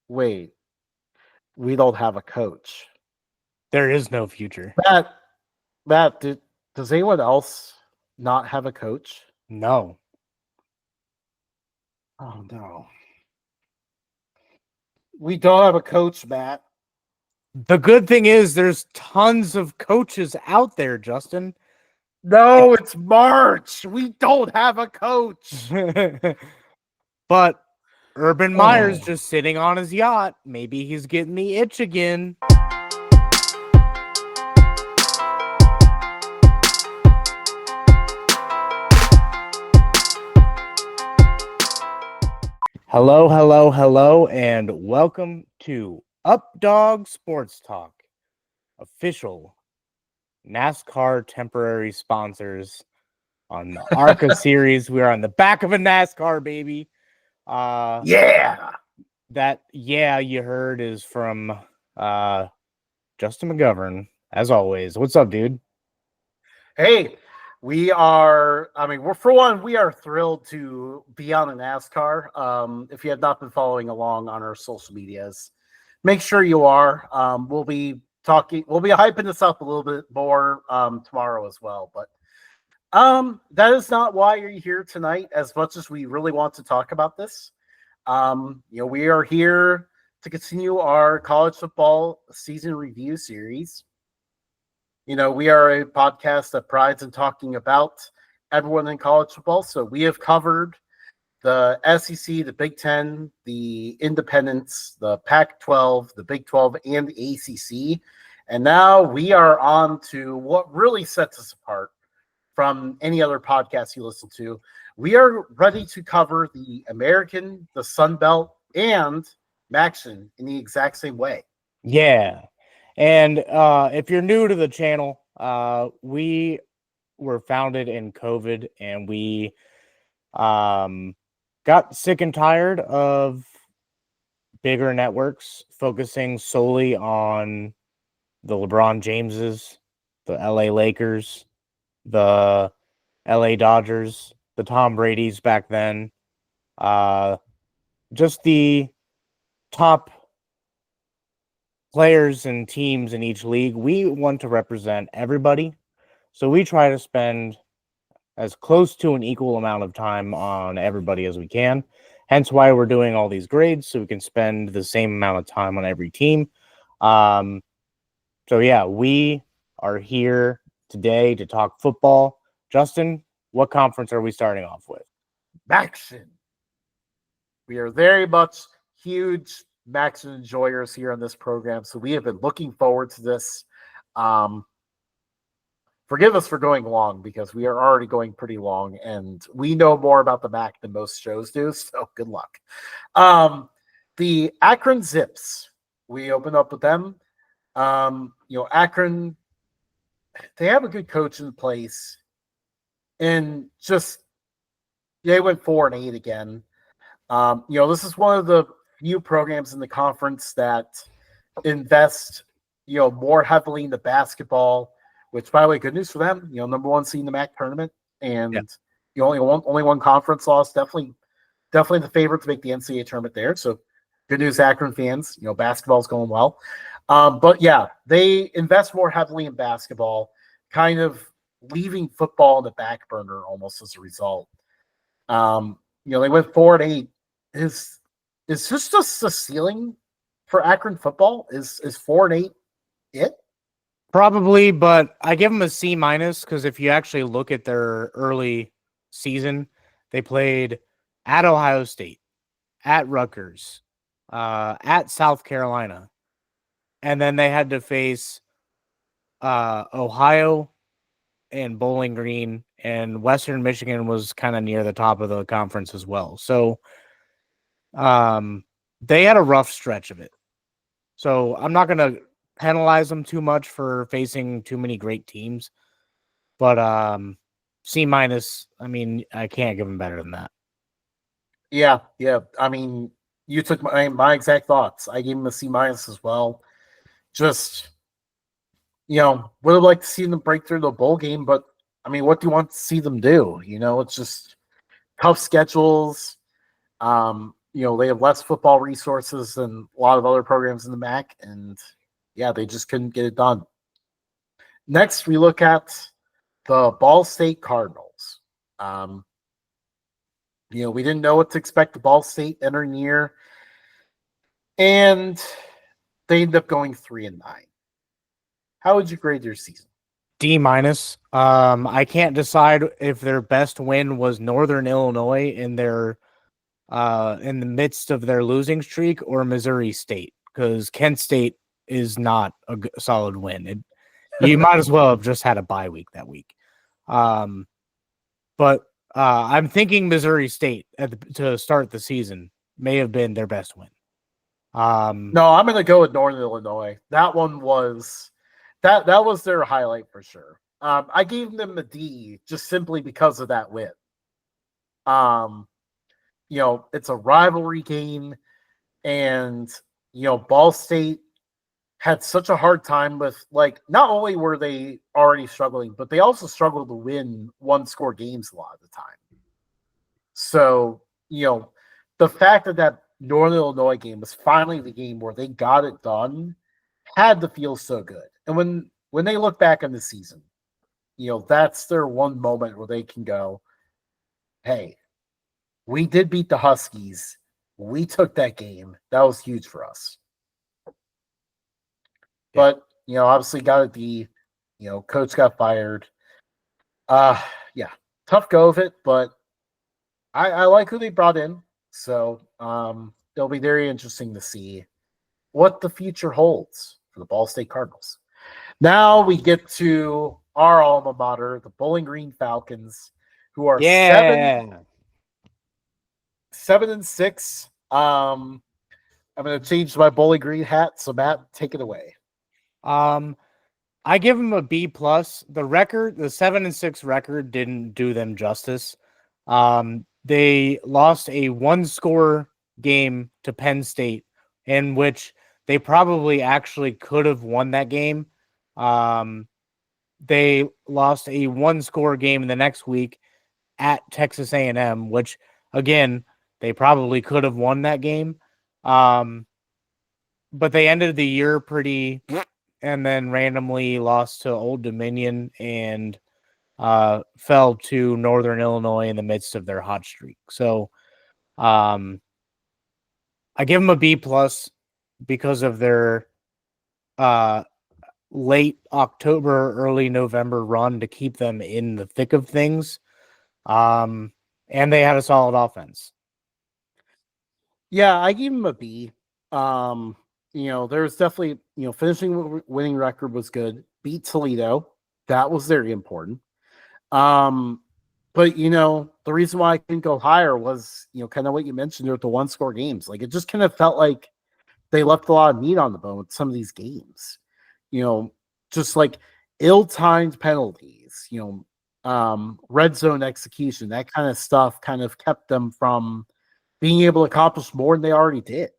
Wait, we don't have a coach. There is no future. Matt, Matt, does anyone else not have a coach? No. Oh no. We don't have a coach, Matt. The good thing is there's tons of coaches out there, Justin. No, it's March. We don't have a coach. But Urban Meyer's Oh. just sitting on his yacht. Maybe he's getting the itch again. Hello, hello, hello, and welcome to Updog Sports Talk, official NASCAR temporary sponsors on the ARCA series. We are on the back of a NASCAR, baby. Yeah. That you heard is from Justin McGovern, as always. What's up, dude? Hey, we are thrilled to be on a NASCAR. If you have not been following along on our social medias, make sure you are. We'll be hyping this up a little bit more tomorrow as well. But that is not why you're here tonight, as much as we really want to talk about this. We are here to continue our college football season review series. We are a podcast that prides in talking about everyone in college football. So we have covered the SEC, the Big Ten, the Independents, the Pac-12, the Big 12, and the ACC. And now we are on to what really sets us apart from any other podcast you listen to. We are ready to cover the American, the Sun Belt, and MACTION in the exact same way. Yeah. And if you're new to the channel, we were founded in COVID, and we got sick and tired of bigger networks focusing solely on the LeBron Jameses, the LA Lakers, the LA Dodgers, the Tom Brady's back then, just the top players and teams in each league. We want to represent everybody, so we try to spend as close to an equal amount of time on everybody as we can. Hence why we're doing all these grades, so we can spend the same amount of time on every team. So yeah, we are here today to talk football. Justin, what conference are we starting off with? MACTION. We are very much huge MACTION enjoyers here on this program, so we have been looking forward to this. Forgive us for going long, because we are already going pretty long, and we know more about the MAC than most shows do, so good luck. The Akron Zips, we opened up with them. Akron, they have a good coach in place, and just they went 4-8 again. This is one of the few programs in the conference that invest, more heavily into basketball, which, by the way, good news for them. Number one seed in the MAC tournament, and only one conference loss. Definitely the favorite to make the NCAA tournament there. So good news, Akron fans. Basketball's going well. But yeah, they invest more heavily in basketball, kind of leaving football in the back burner almost as a result. They went 4-8. Is this just the ceiling for Akron football? Is 4-8 it? Probably, but I give them a C- because if you actually look at their early season, they played at Ohio State, at Rutgers, at South Carolina, and then they had to face Ohio and Bowling Green, and Western Michigan was kind of near the top of the conference as well. So they had a rough stretch of it. So I'm not going to penalize them too much for facing too many great teams. But C-, I mean, I can't give them better than that. Yeah. I mean, you took my exact thoughts. I gave them a C- as well. Just, would have liked to see them break through the bowl game, but I mean, what do you want to see them do? It's just tough schedules. they have less football resources than a lot of other programs in the MAC, and yeah, they just couldn't get it done. Next, we look at the Ball State Cardinals. We didn't know what to expect the Ball State entering the year, and they ended up going 3-9. How would you grade your season? D-. I can't decide if their best win was Northern Illinois in the midst of their losing streak or Missouri State, because Kent State is not a solid win. You might as well have just had a bye week that week. But I'm thinking Missouri State to start the season may have been their best win. No, I'm going to go with Northern Illinois. That one was that was their highlight for sure. I gave them a D just simply because of that win. It's a rivalry game, and Ball State had such a hard time with, like, not only were they already struggling, but they also struggled to win one-score games a lot of the time. So, the fact that Northern Illinois game was finally the game where they got it done had to feel so good. And when they look back on the season, that's their one moment where they can go, hey, we did beat the Huskies. We took that game. That was huge for us. But, obviously got to be, coach got fired. Yeah, tough go of it, but I like who they brought in. So it'll be very interesting to see what the future holds for the Ball State Cardinals. Now we get to our alma mater, the Bowling Green Falcons, who are 7-6. I'm going to change my Bowling Green hat. So Matt, take it away. I give them a B+. The 7-6 record didn't do them justice. They lost a one-score game to Penn State, in which they probably actually could have won that game. They lost a one-score game in the next week at Texas A&M, which, again, they probably could have won that game. But they ended the year pretty, and then randomly lost to Old Dominion and fell to Northern Illinois in the midst of their hot streak. So I give them a B+ because of their late October, early November run to keep them in the thick of things. And they had a solid offense. Yeah, I gave them a B. There's definitely, finishing winning record was good. Beat Toledo. That was very important. But the reason why I couldn't go higher was, kind of what you mentioned with the one-score games. Like, it just kind of felt like they left a lot of meat on the bone with some of these games. Just like ill-timed penalties, red zone execution, that kind of stuff kind of kept them from being able to accomplish more than they already did.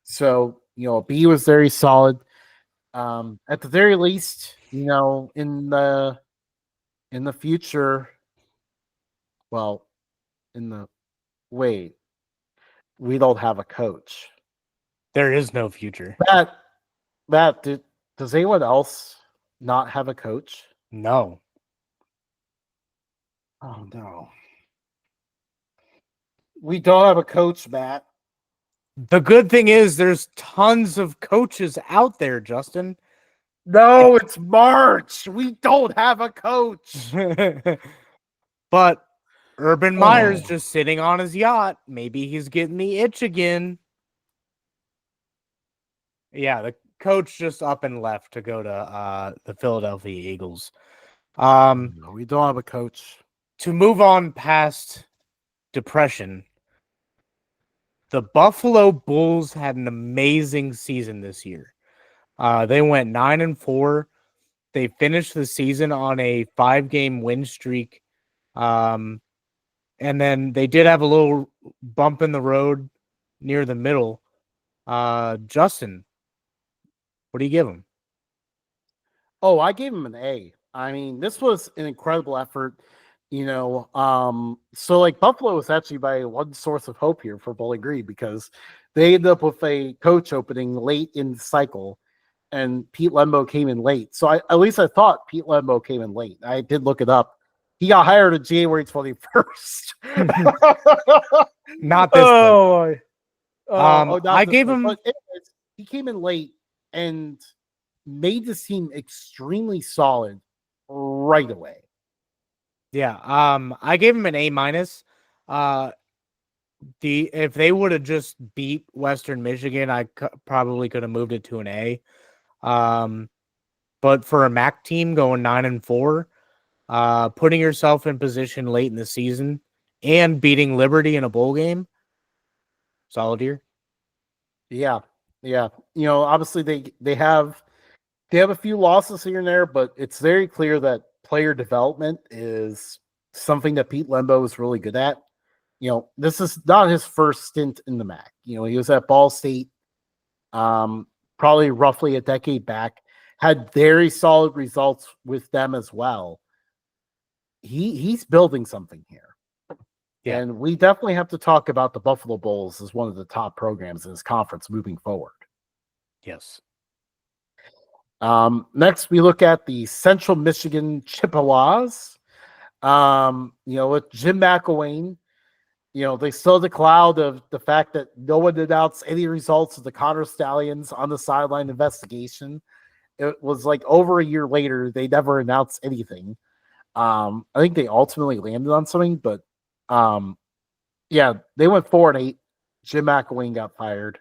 So, B was very solid. At the very least, in the future, well, we don't have a coach. There is no future. Does anyone else not have a coach? No. Oh, no. We don't have a coach, Matt. The good thing is there's tons of coaches out there, Justin. No, it's March. We don't have a coach. But Urban Meyer's just sitting on his yacht. Maybe he's getting the itch again. Yeah, the coach just up and left to go to the Philadelphia Eagles. No, we don't have a coach. To move on past depression, the Buffalo Bulls had an amazing season this year. They went 9-4. They finished the season on a 5-game win streak. And then they did have a little bump in the road near the middle. Justin, what do you give them? Oh, I gave him an A. I mean, this was an incredible effort. So like Buffalo was actually by one source of hope here for Bowling Green because they ended up with a coach opening late in the cycle, and Pete Lembo came in late. So at least I thought Pete Lembo came in late. I did look it up. He got hired on January 21st. Not this late. Oh, not I this gave late. him. But anyways, he came in late and made this team extremely solid right away. Yeah. I gave him an A minus. If they would have just beat Western Michigan, I probably could have moved it to an A. But for a MAC team going 9-4, putting yourself in position late in the season and beating Liberty in a bowl game, solid year. Yeah. Obviously they have a few losses here and there, but it's very clear that player development is something that Pete Lembo is really good at. This is not his first stint in the MAC. He was at Ball State, probably roughly a decade back, had very solid results with them as well. He's building something here. Yeah. And we definitely have to talk about the Buffalo Bulls as one of the top programs in this conference moving forward. Yes. Next, we look at the Central Michigan Chippewas. With Jim McElwain, they saw the cloud of the fact that no one announced any results of the Connor Stallions on the sideline investigation. It was like over a year later, they never announced anything. I think they ultimately landed on something, but they went 4-8. Jim McElwain got fired.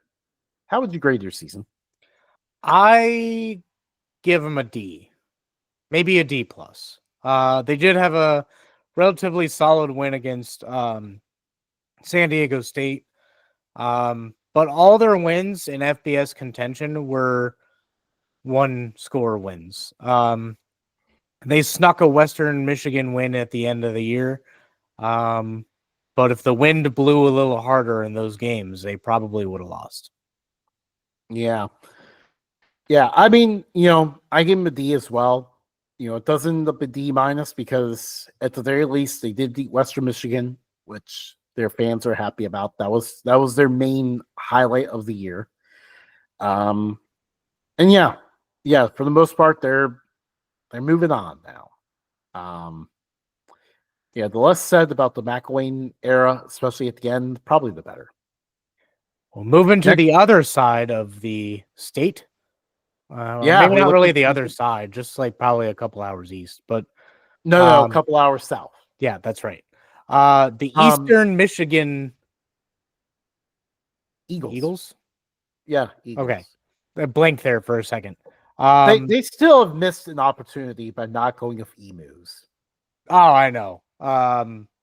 How would you grade your season? I give them a D, maybe a D plus. They did have a relatively solid win against San Diego State, but all their wins in FBS contention were one-score wins. They snuck a Western Michigan win at the end of the year, but if the wind blew a little harder in those games, they probably would have lost. Yeah. I mean, I give them a D as well. It doesn't end up a D minus because at the very least they did beat Western Michigan, which their fans are happy about. That was their main highlight of the year. And for the most part, they're moving on now. The less said about the McElwain era, especially at the end, probably the better. Well, moving to the other side of the state. Maybe not really the other side, just like probably a couple hours east, but no, a couple hours south. Yeah, that's right. The Eastern Michigan Eagles. Yeah, Eagles. Okay, I blanked there for a second. They still have missed an opportunity by not going with emus. Oh, I know.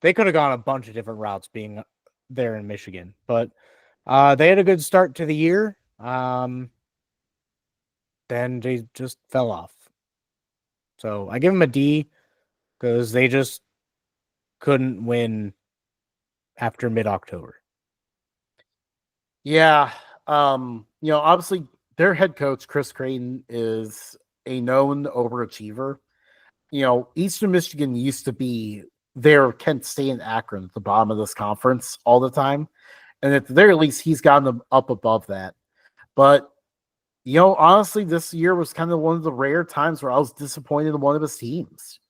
They could have gone a bunch of different routes being there in Michigan, but they had a good start to the year. Then they just fell off. So I give them a D because they just couldn't win after mid-October. Yeah. Obviously their head coach, Chris Creighton, is a known overachiever. Eastern Michigan used to be their Kent State and Akron at the bottom of this conference all the time. And at the very least, he's gotten them up above that. But honestly, this year was kind of one of the rare times where I was disappointed in one of his teams.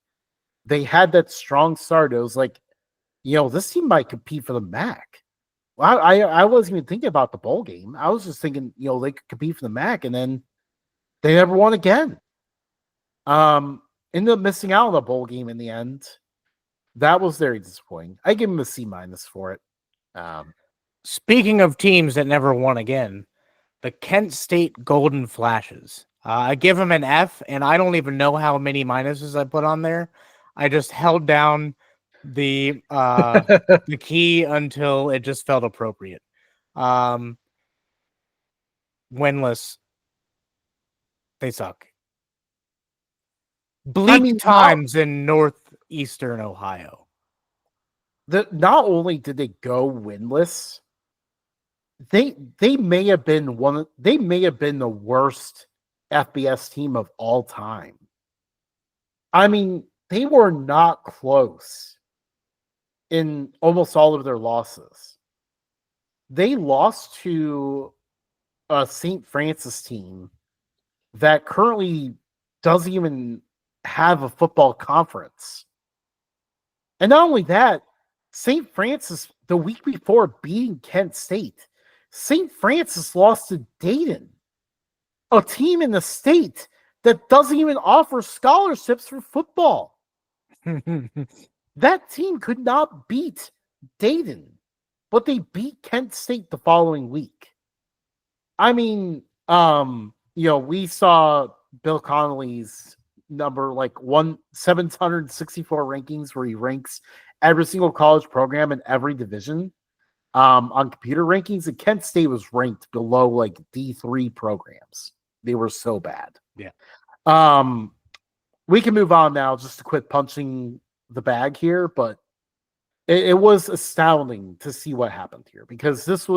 They had that strong start. It was like, this team might compete for the MAC. Well, I wasn't even thinking about the bowl game. I was just thinking, they could compete for the MAC, and then they never won again. Ended up missing out on the bowl game in the end. That was very disappointing. I give him a C minus for it. Speaking of teams that never won again, the Kent State Golden Flashes. I give them an F, and I don't even know how many minuses I put on there. I just held down the the key until it just felt appropriate. Winless. They suck. Bleak times in northeastern Ohio. Not only did they go winless, they may have been the worst FBS team of all time. I mean, they were not close in almost all of their losses. They lost to a St. Francis team that currently doesn't even have a football conference. And not only that, St. Francis, the week before beating Kent State, St. Francis lost to Dayton, a team in the state that doesn't even offer scholarships for football. That team could not beat Dayton, but they beat Kent State the following week. I mean, we saw Bill Connolly's number like 764 rankings where he ranks every single college program in every division on computer rankings, and Kent State was ranked below like D3 programs. They were so bad. Yeah. We can move on now just to quit punching the bag here, but it was astounding to see what happened here because this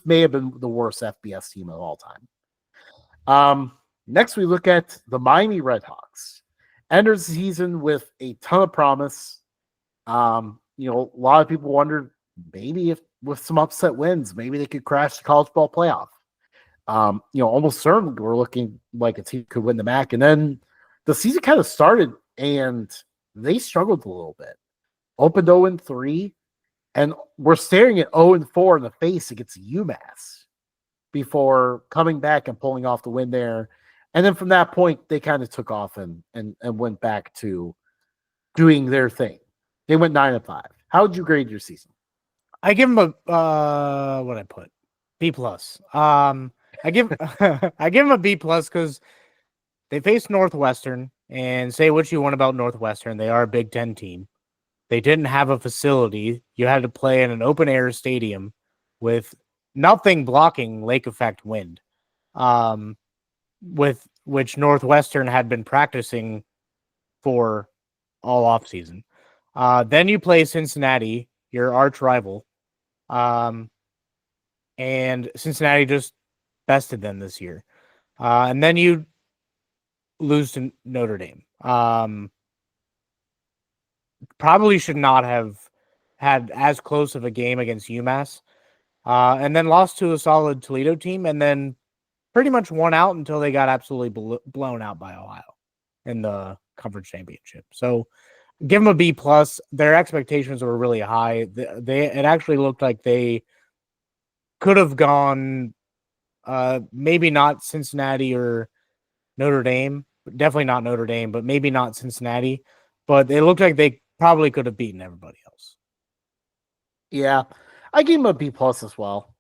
may have been the worst FBS team of all time. Next, we look at the Miami Redhawks. Ended the season with a ton of promise. A lot of people wondered maybe if with some upset wins, maybe they could crash the college ball playoff. Almost certainly we're looking like a team could win the MAC. And then the season kind of started and they struggled a little bit. Opened 0-3, and we're staring at 0-4 in the face against UMass before coming back and pulling off the win there. And then from that point, they kind of took off and went back to doing their thing. They went 9-5. How would you grade your season? I give them a what I put B+. I give I give them a B+ because they faced Northwestern, and say what you want about Northwestern, they are a Big Ten team. They didn't have a facility. You had to play in an open air stadium with nothing blocking lake effect wind, with which Northwestern had been practicing for all off season. Then you play Cincinnati, your arch rival, and Cincinnati just bested them this year. And then you lose to Notre Dame. Probably should not have had as close of a game against UMass, and then lost to a solid Toledo team, and then pretty much won out until they got absolutely blown out by Ohio in the conference championship. So give them a B+. Their expectations were really high. It actually looked like they could have gone, maybe not Cincinnati or Notre Dame, definitely not Notre Dame, but maybe not Cincinnati. But it looked like they probably could have beaten everybody else. Yeah, I gave them a B+ as well.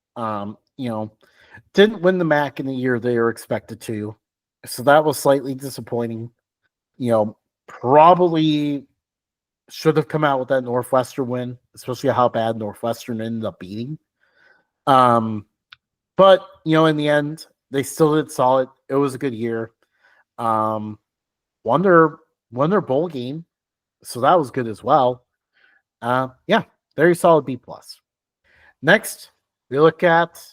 Didn't win the MAC in the year they were expected to, so that was slightly disappointing. Probably should have come out with that Northwestern win, especially how bad Northwestern ended up beating. But in the end, they still did solid. It was a good year. Won their bowl game, so that was good as well. Very solid B+. Next, we look at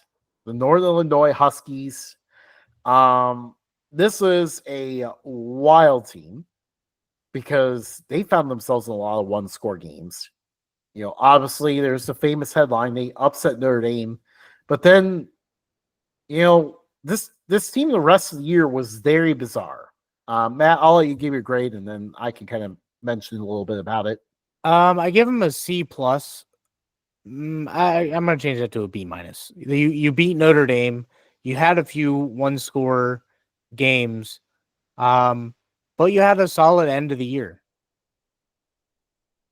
the Northern Illinois Huskies. This is a wild team because they found themselves in a lot of one-score games. Obviously, there's the famous headline, they upset Notre Dame. But then, this team the rest of the year was very bizarre. Matt, I'll let you give your grade, and then I can kind of mention a little bit about it. I give them a C+. I'm going to change that to a B-. You beat Notre Dame. You had a few one-score games, but you had a solid end of the year.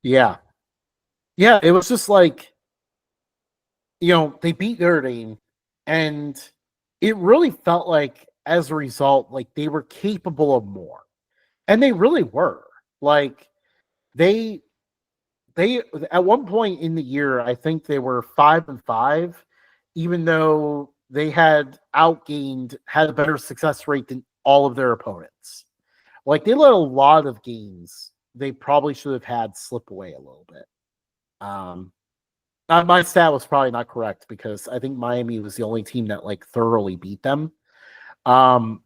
Yeah. Yeah, it was just like, they beat Notre Dame, and it really felt like, as a result, like they were capable of more. And they really were. Like, they at one point in the year, I think they were 5-5, even though they had had a better success rate than all of their opponents. Like, they let a lot of games they probably should have had slip away a little bit. My stat was probably not correct because I think Miami was the only team that like thoroughly beat them. And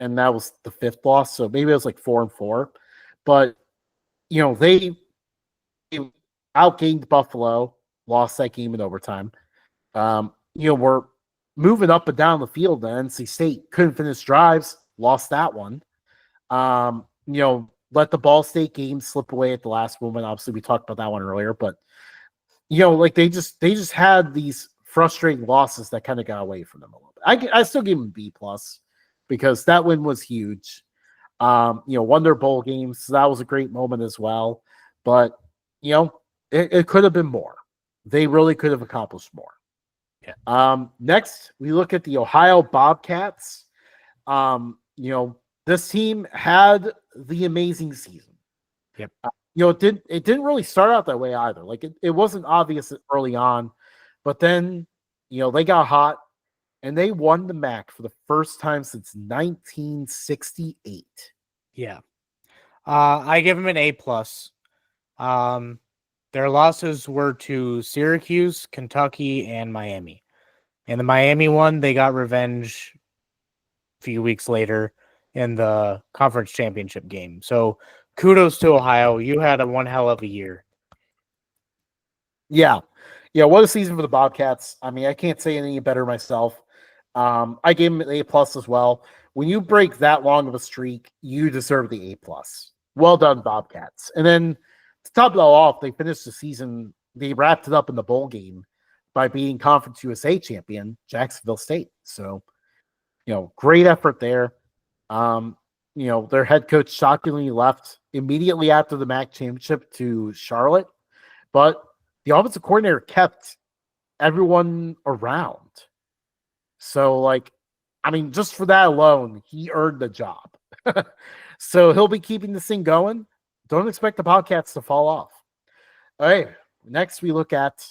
that was the 5th loss, so maybe it was like 4-4. But they outgained Buffalo, lost that game in overtime. We're moving up and down the field. The NC State couldn't finish drives, lost that one. Let the Ball State game slip away at the last moment. Obviously, we talked about that one earlier, but like they just had these frustrating losses that kind of got away from them a little bit. I still give them B plus because that win was huge. Won their bowl games, so that was a great moment as well. But it could have been more. They really could have accomplished more. Yeah. Next, we look at the Ohio Bobcats. This team had the amazing season. Yep. It didn't really start out that way either. Like it wasn't obvious early on, but then they got hot and they won the MAC for the first time since 1968. Yeah. I give them an A plus. Their losses were to Syracuse, Kentucky, and Miami. And the Miami one, they got revenge a few weeks later in the conference championship game. So kudos to Ohio. You had one hell of a year. Yeah. Yeah. What a season for the Bobcats. I mean, I can't say any better myself. I gave them an A plus as well. When you break that long of a streak, you deserve the A plus. Well done, Bobcats. And then to top it all off, they finished the season, they wrapped it up in the bowl game by beating Conference USA champion Jacksonville State. So, great effort there. Their head coach shockingly left immediately after the MAC championship to Charlotte, but the offensive coordinator kept everyone around. So, just for that alone, he earned the job. So he'll be keeping this thing going. Don't expect the Bobcats to fall off. All right. Next, we look at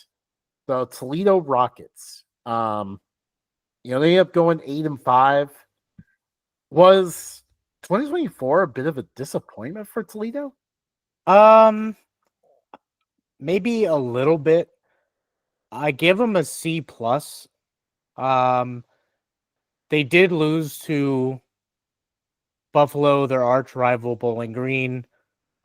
the Toledo Rockets. They ended up going 8-5. Was 2024 a bit of a disappointment for Toledo? Maybe a little bit. I give them a C plus. They did lose to Buffalo, their arch rival, Bowling Green,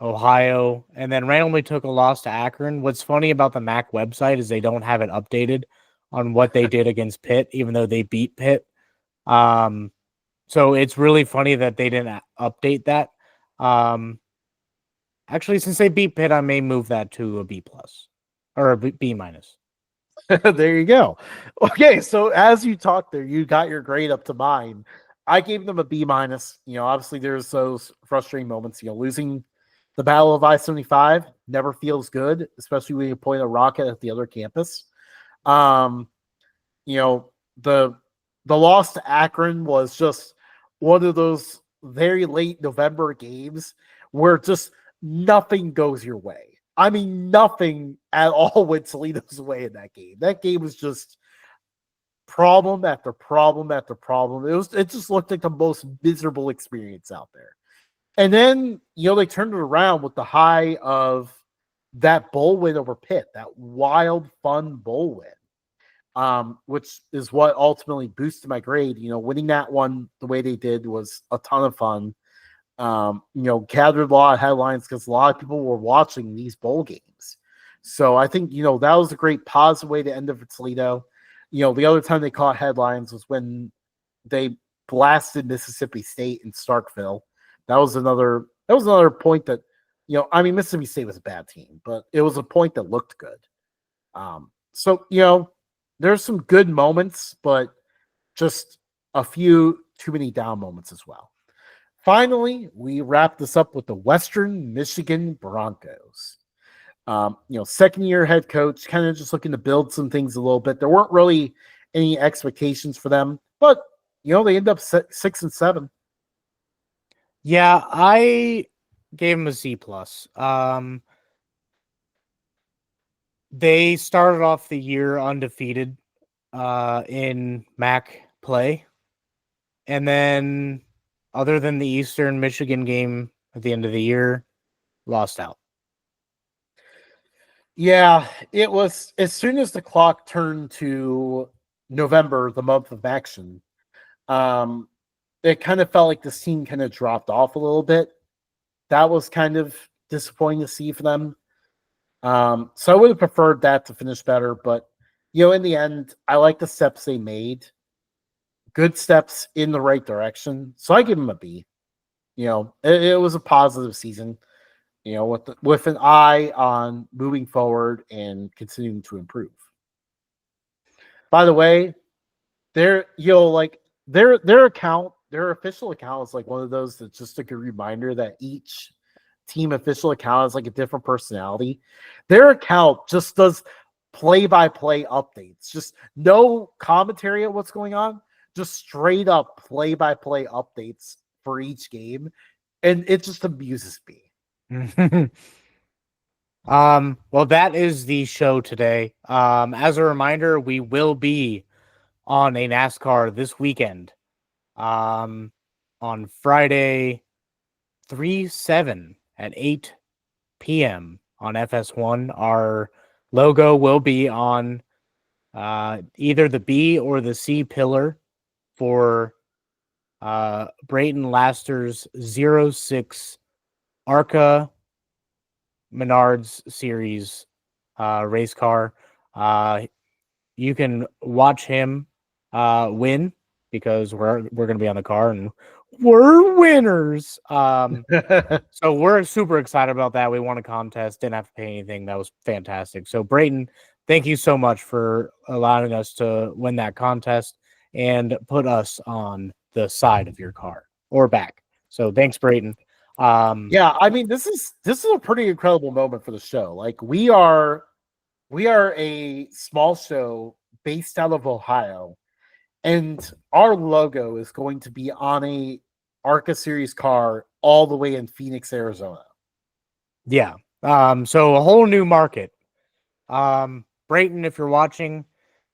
Ohio, and then randomly took a loss to Akron. What's funny about the MAC website is they don't have it updated on what they did against Pitt, even though they beat Pitt. So it's really funny that they didn't update that. Actually, since they beat Pitt, I may move that to a B plus or a B minus. There you go. Okay, so as you talked there, you got your grade up to mine. I gave them a B minus. Obviously there's those frustrating moments. Losing the Battle of I-75 never feels good, especially when you point a rocket at the other campus. The loss to Akron was just one of those very late November games where just nothing goes your way. I mean, nothing at all went Toledo's way in that game. That game was just problem after problem after problem. It just looked like the most miserable experience out there. And then, they turned it around with the high of that bowl win over Pitt, that wild, fun bowl win, which is what ultimately boosted my grade. Winning that one the way they did was a ton of fun. Gathered a lot of headlines because a lot of people were watching these bowl games. So I think, that was a great positive way to end it for Toledo. The other time they caught headlines was when they blasted Mississippi State in Starkville. That was another point that, Mississippi State was a bad team, but it was a point that looked good. So, there's some good moments, but just a few too many down moments as well. Finally, we wrap this up with the Western Michigan Broncos. Second-year head coach, kind of just looking to build some things a little bit. There weren't really any expectations for them, but they end up 6-7. Yeah, I gave them a C plus. They started off the year undefeated in MAC play, and then other than the Eastern Michigan game at the end of the year, lost out. Yeah, it was as soon as the clock turned to November, the month of action, it kind of felt like this team kind of dropped off a little bit. That was kind of disappointing to see for them. So I would have preferred that to finish better, but in the end, I like the steps they made. Good steps in the right direction. So I give them a B. It was a positive season. With an eye on moving forward and continuing to improve. By the way, their account, their official account is like one of those that's just like a reminder that each team official account is like a different personality. Their account just does play-by-play updates, just no commentary on what's going on, just straight up play-by-play updates for each game, and it just amuses me. Well, that is the show today. As a reminder, we will be on a NASCAR this weekend. On Friday, 3/7 at 8 p.m. on FS1. Our logo will be on either the B or the C pillar for Brayton Laster's 06 ARCA Menards Series race car. You can watch him win because we're going to be on the car and we're winners. So we're super excited about that. We won a contest, didn't have to pay anything. That was fantastic. So Brayton, thank you so much for allowing us to win that contest and put us on the side of your car or back. So thanks, Brayton. Yeah, I mean, this is a pretty incredible moment for the show. Like we are a small show based out of Ohio, and our logo is going to be on a ARCA Series car all the way in Phoenix, Arizona. Yeah. So a whole new market. Brayton, if you're watching,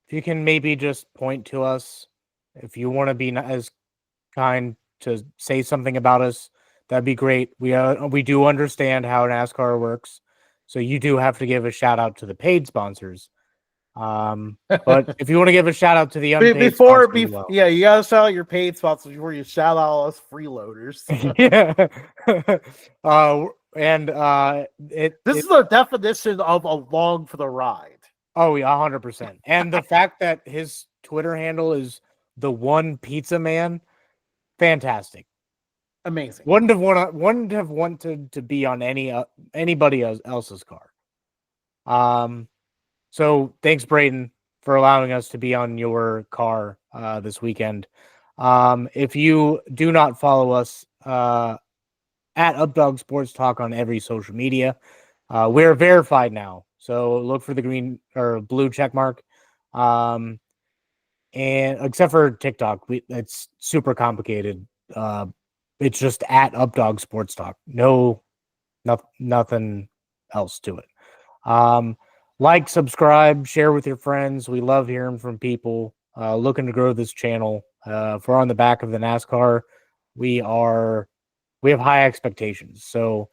if you can maybe just point to us, if you want to be as kind to say something about us, that'd be great. We do understand how NASCAR works, so you do have to give a shout out to the paid sponsors. But if you want to give a shout out to the unpaid sponsors, yeah, you gotta shout out your paid sponsors before you shout out us freeloaders. Yeah. This is the definition of along for the ride. Oh yeah, 100%. And the fact that his Twitter handle is the One Pizza Man, fantastic, amazing. Wouldn't have wanted to be on anybody else's car. So thanks, Brayton, for allowing us to be on your car this weekend. If you do not follow us at Updog Sports Talk on every social media, we're verified now. So look for the green or blue check mark. And except for TikTok, it's super complicated. It's just at Updog Sports Talk. Nothing else to it. Like, subscribe, share with your friends. We love hearing from people looking to grow this channel. If we're on the back of the NASCAR, we have high expectations. So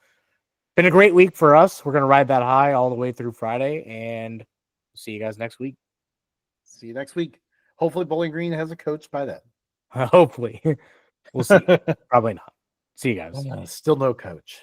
been a great week for us. We're going to ride that high all the way through Friday, and see you guys next week. See you next week. Hopefully Bowling Green has a coach by then. Hopefully. We'll see. Probably not. See you guys. Still no coach.